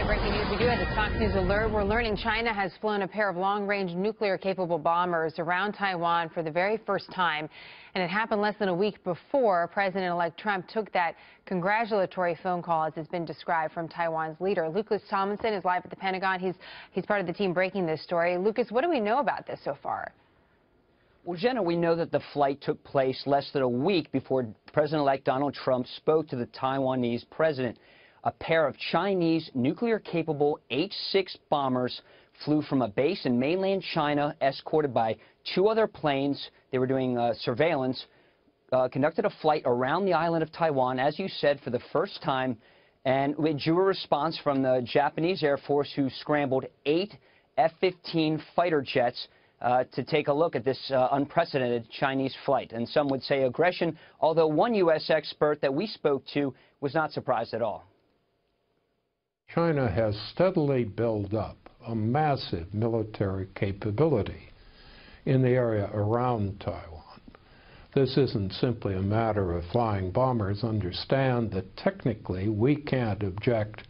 breaking news. We do have a Fox News alert. We're learning China has flown a pair of long-range nuclear-capable bombers around Taiwan for the very first time. And it happened less than a week before President-elect Trump took that congratulatory phone call, as has been described, from Taiwan's leader. Lucas Tomlinson is live at the Pentagon. He's part of the team breaking this story. Lucas, what do we know about this so far? Well, Jenna, we know that the flight took place less than a week before President-elect Donald Trump spoke to the Taiwanese president. A pair of Chinese nuclear-capable H-6 bombers flew from a base in mainland China, escorted by two other planes. They were doing surveillance, conducted a flight around the island of Taiwan, as you said, for the first time. And we drew a response from the Japanese Air Force, who scrambled 8 F-15 fighter jets to take a look at this unprecedented Chinese flight. And some would say aggression, although one U.S. expert that we spoke to was not surprised at all. China has steadily built up a massive military capability in the area around Taiwan. This isn't simply a matter of flying bombers. Understand that technically we can't object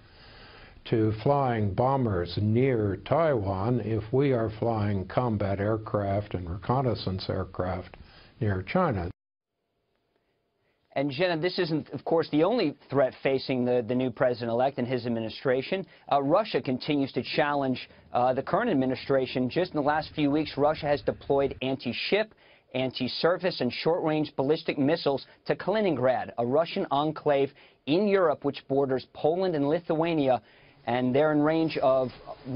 to flying bombers near Taiwan if we are flying combat aircraft and reconnaissance aircraft near China. And, Jenna, this isn't, of course, the only threat facing the new president-elect and his administration. Russia continues to challenge the current administration. Just in the last few weeks, Russia has deployed anti-ship, anti-surface, and short-range ballistic missiles to Kaliningrad, a Russian enclave in Europe which borders Poland and Lithuania, and they're in range of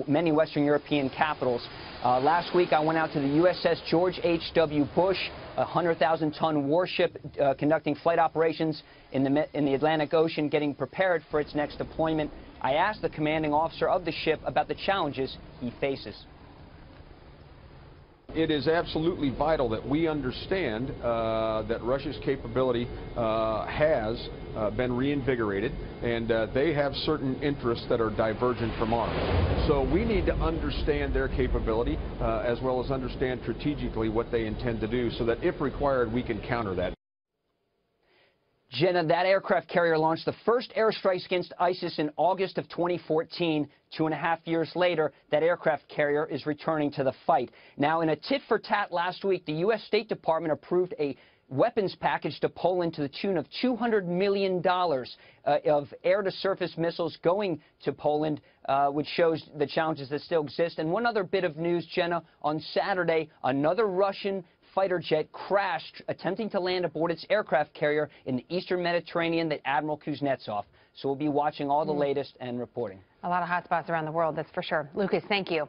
many Western European capitals. Last week, I went out to the USS George H.W. Bush, a 100,000-ton warship conducting flight operations in the Atlantic Ocean, getting prepared for its next deployment. I asked the commanding officer of the ship about the challenges he faces. It is absolutely vital that we understand that Russia's capability has been reinvigorated, and they have certain interests that are divergent from ours. So we need to understand their capability as well as understand strategically what they intend to do, so that if required, we can counter that. Jenna, that aircraft carrier launched the first airstrikes against ISIS in August of 2014. 2.5 years later, that aircraft carrier is returning to the fight. Now, in a tit-for-tat last week, the U.S. State Department approved a weapons package to Poland to the tune of $200 million of air-to-surface missiles going to Poland, which shows the challenges that still exist. And one other bit of news, Jenna, on Saturday, another Russian fighter jet crashed attempting to land aboard its aircraft carrier in the eastern Mediterranean, that Admiral Kuznetsov. So we'll be watching all the latest and reporting. A lot of hotspots around the world, that's for sure. Lucas, thank you.